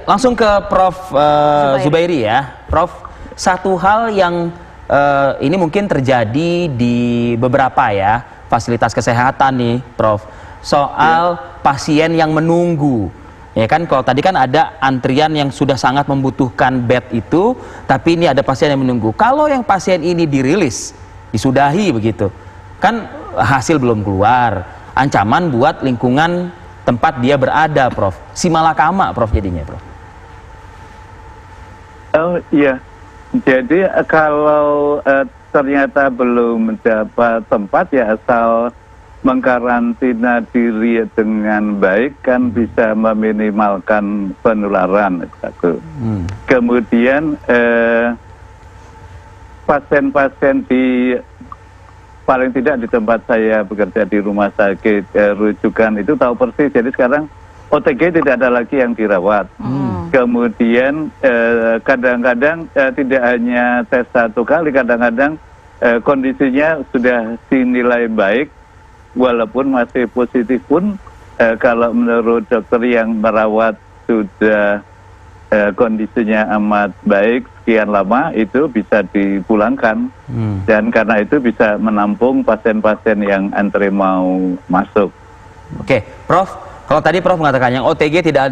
langsung ke Prof. Zubairi ya. Prof, satu hal yang ini mungkin terjadi di beberapa ya fasilitas kesehatan nih, Prof. Soal pasien yang menunggu. Ya kan, kalau tadi kan ada antrian yang sudah sangat membutuhkan bed itu, tapi ini ada pasien yang menunggu. Kalau yang pasien ini dirilis, disudahi begitu, kan hasil belum keluar, ancaman buat lingkungan tempat dia berada, Prof. Simalakama, Prof, jadinya, Prof. Oh iya, jadi kalau ternyata belum mendapat tempat ya asal mengkarantina diri dengan baik kan bisa meminimalkan penularan. Kemudian pasien-pasien di paling tidak di tempat saya bekerja di rumah sakit rujukan itu tahu persis. Jadi sekarang OTG tidak ada lagi yang dirawat. Kemudian kadang-kadang tidak hanya tes satu kali, kadang-kadang kondisinya sudah dinilai baik, walaupun masih positif pun kalau menurut dokter yang merawat sudah kondisinya amat baik sekian lama, itu bisa dipulangkan. Dan karena itu bisa menampung pasien-pasien yang antre mau masuk. Oke, Prof, kalau tadi Prof mengatakan yang OTG tidak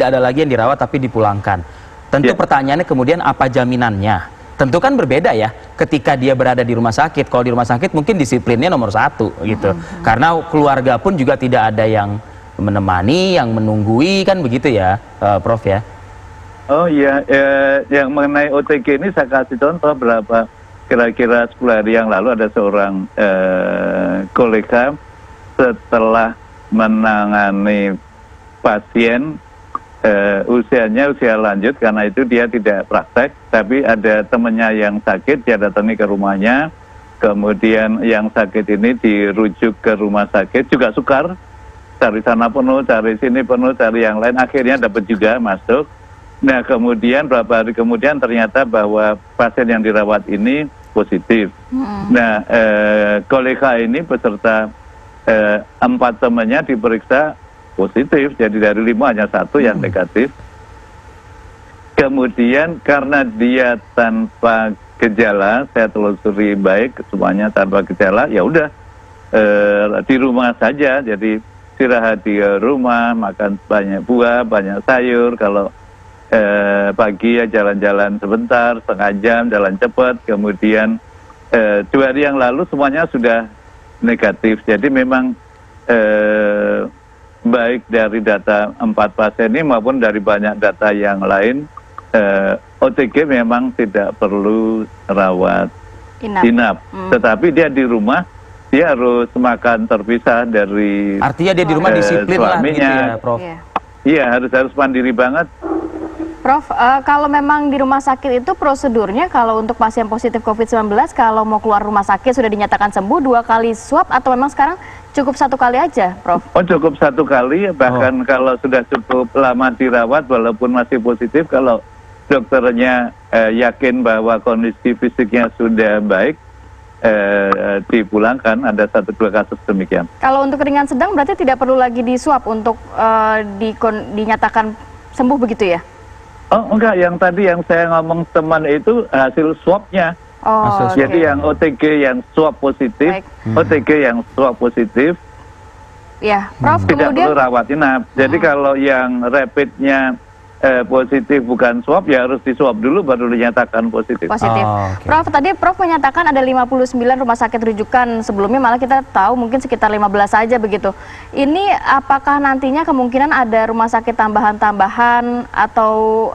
ada lagi yang dirawat tapi dipulangkan. Tentu pertanyaannya kemudian apa jaminannya? Tentu kan berbeda ya ketika dia berada di rumah sakit. Kalau di rumah sakit mungkin disiplinnya nomor satu gitu. Karena keluarga pun juga tidak ada yang menemani, yang menunggui, kan begitu ya, Prof ya? Oh iya, yang mengenai OTG ini saya kasih contoh berapa, kira-kira 10 hari yang lalu ada seorang kolega setelah menangani pasien usianya usia lanjut, karena itu dia tidak praktek, tapi ada temannya yang sakit, dia datangi ke rumahnya, kemudian yang sakit ini dirujuk ke rumah sakit, juga sukar, cari sana penuh, cari sini penuh, cari yang lain, akhirnya dapat juga masuk. Nah kemudian beberapa hari kemudian ternyata bahwa pasien yang dirawat ini positif. Nah kolega ini beserta 4 temannya diperiksa positif, jadi dari 5 hanya 1 yang negatif. Kemudian karena dia tanpa gejala, saya telusuri baik semuanya tanpa gejala, ya udah di rumah saja, jadi istirahat di rumah, makan banyak buah, banyak sayur, kalau pagi ya jalan-jalan sebentar, setengah jam, jalan cepat. Kemudian 2 hari yang lalu semuanya sudah negatif. Jadi memang baik dari data 4 pasien ini maupun dari banyak data yang lain, OTG memang tidak perlu rawat inap. Tetapi dia di rumah, dia harus makan terpisah dari artinya dia di rumah disiplin lah gitu ya, Prof. Iya, harus mandiri banget. Prof, kalau memang di rumah sakit itu prosedurnya kalau untuk pasien positif COVID-19, kalau mau keluar rumah sakit sudah dinyatakan sembuh 2 kali swab atau memang sekarang cukup 1 kali aja, Prof? Oh, cukup 1 kali, bahkan kalau sudah cukup lama dirawat walaupun masih positif, kalau dokternya yakin bahwa kondisi fisiknya sudah baik, dipulangkan. Ada 1-2 kasus demikian. Kalau untuk ringan sedang berarti tidak perlu lagi di swab untuk dinyatakan sembuh begitu ya? Oh enggak, yang tadi yang saya ngomong teman itu hasil swabnya. Oh, jadi yang OTG yang swab positif, OTG yang swab positif, ya, Prof, tidak kemudian perlu rawat inap. Jadi kalau yang rapidnya positif bukan swab, ya harus diswab dulu baru dinyatakan positif. Prof, tadi Prof menyatakan ada 59 rumah sakit rujukan, sebelumnya malah kita tahu mungkin sekitar 15 saja begitu. Ini apakah nantinya kemungkinan ada rumah sakit tambahan-tambahan atau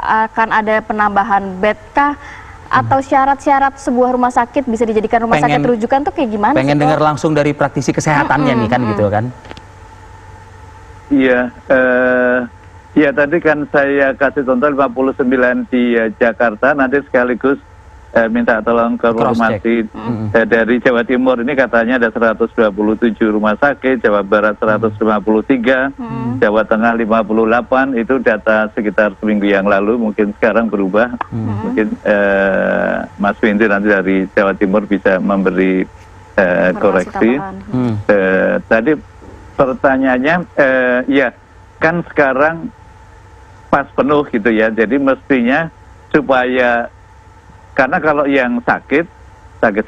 akan ada penambahan bed kah? Atau syarat-syarat sebuah rumah sakit bisa dijadikan rumah sakit rujukan tuh kayak gimana? Pengen dengar langsung dari praktisi kesehatannya nih kan gitu kan? Iya, ya tadi kan saya kasih contoh 59 di Jakarta, nanti sekaligus minta tolong ke informasi dari Jawa Timur. Ini katanya ada 127 rumah sakit, Jawa Barat 153, Jawa Tengah 58, itu data sekitar seminggu yang lalu, mungkin sekarang berubah. Mungkin Mas Windy nanti dari Jawa Timur bisa memberi koreksi. Tadi pertanyaannya, ya kan sekarang pas penuh gitu ya. Jadi mestinya supaya, karena kalau yang sakit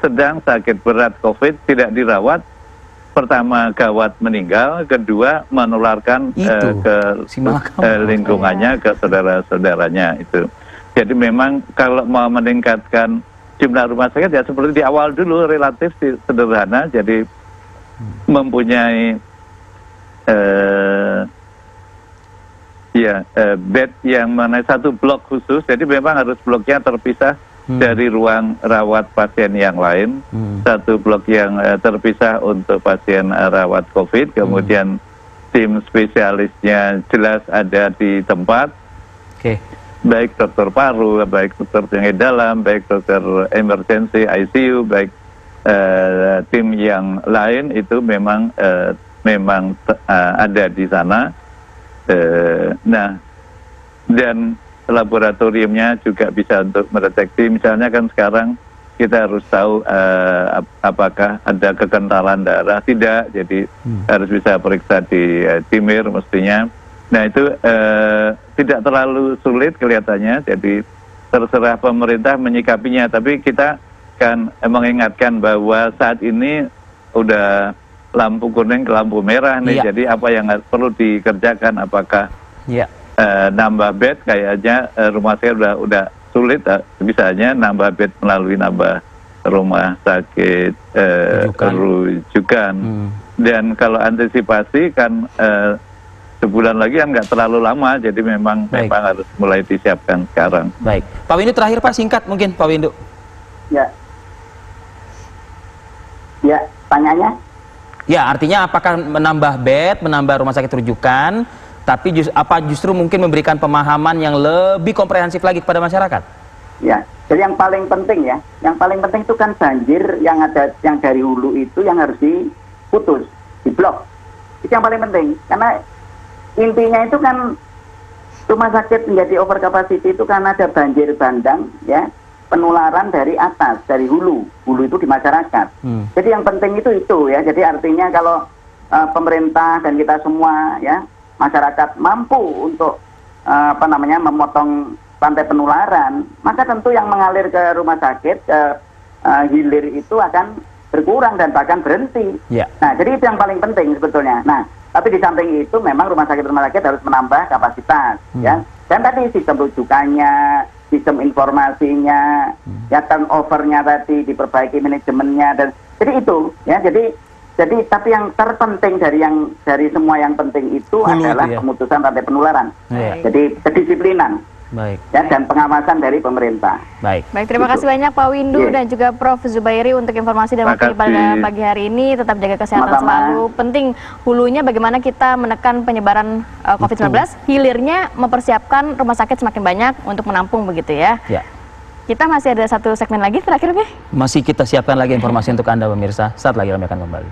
sedang, sakit berat COVID tidak dirawat, pertama gawat meninggal, kedua menularkan ke lingkungannya, ke saudara-saudaranya itu. Jadi memang kalau mau meningkatkan jumlah rumah sakit ya seperti di awal dulu relatif sederhana, jadi mempunyai bed yang mana satu blok khusus, jadi memang harus bloknya terpisah dari ruang rawat pasien yang lain, satu blok yang terpisah untuk pasien rawat COVID, kemudian tim spesialisnya jelas ada di tempat, baik dokter paru, baik dokter penyakit dalam, baik dokter emergency ICU, baik tim yang lain itu memang ada di sana. Nah, dan laboratoriumnya juga bisa untuk mendeteksi, misalnya kan sekarang kita harus tahu apakah ada kekentalan darah, tidak, jadi harus bisa periksa di timir mestinya. Nah itu tidak terlalu sulit kelihatannya, jadi terserah pemerintah menyikapinya, tapi kita kan mengingatkan bahwa saat ini udah lampu kuning ke lampu merah nih, jadi apa yang perlu dikerjakan, apakah nambah bed, kayaknya rumah sakit udah sulit, misalnya nambah bed melalui nambah rumah sakit rujukan. Dan kalau antisipasi kan sebulan lagi kan nggak terlalu lama, jadi memang harus mulai disiapkan sekarang. Baik, Pak Windu terakhir Pak, singkat mungkin Pak Windu. Ya, tanyanya? Ya, artinya apakah menambah bed, menambah rumah sakit rujukan, tapi justru mungkin memberikan pemahaman yang lebih komprehensif lagi kepada masyarakat? Ya, jadi yang paling penting itu kan banjir yang dari hulu itu yang harus diputus, diblok. Itu yang paling penting, karena intinya itu kan rumah sakit menjadi over capacity itu karena ada banjir bandang, ya, penularan dari atas, dari hulu itu di masyarakat. Jadi yang penting itu ya. Jadi artinya kalau pemerintah dan kita semua, ya, masyarakat mampu untuk memotong rantai penularan, maka tentu yang mengalir ke rumah sakit, ke hilir itu akan berkurang dan bahkan berhenti. Nah, jadi itu yang paling penting sebetulnya. Nah, tapi di samping itu memang rumah sakit harus menambah kapasitas, ya. Dan tadi sistem rujukannya, sistem informasinya, ya, turnover-nya tadi diperbaiki, manajemennya, dan jadi itu, ya. Jadi tapi yang terpenting dari semua yang penting itu adalah pemutusan rantai penularan. Jadi kedisiplinan. Ya, dan pengawasan dari pemerintah. Baik, terima kasih banyak Pak Windu dan juga Prof Zubairi untuk informasi dan waktu pada pagi hari ini. Tetap jaga kesehatan selalu. Penting hulunya bagaimana kita menekan penyebaran COVID-19, hilirnya mempersiapkan rumah sakit semakin banyak untuk menampung begitu ya. Kita masih ada satu segmen lagi terakhir, Be. Masih kita siapkan lagi informasi untuk Anda pemirsa. Saat lagi kami akan kembali.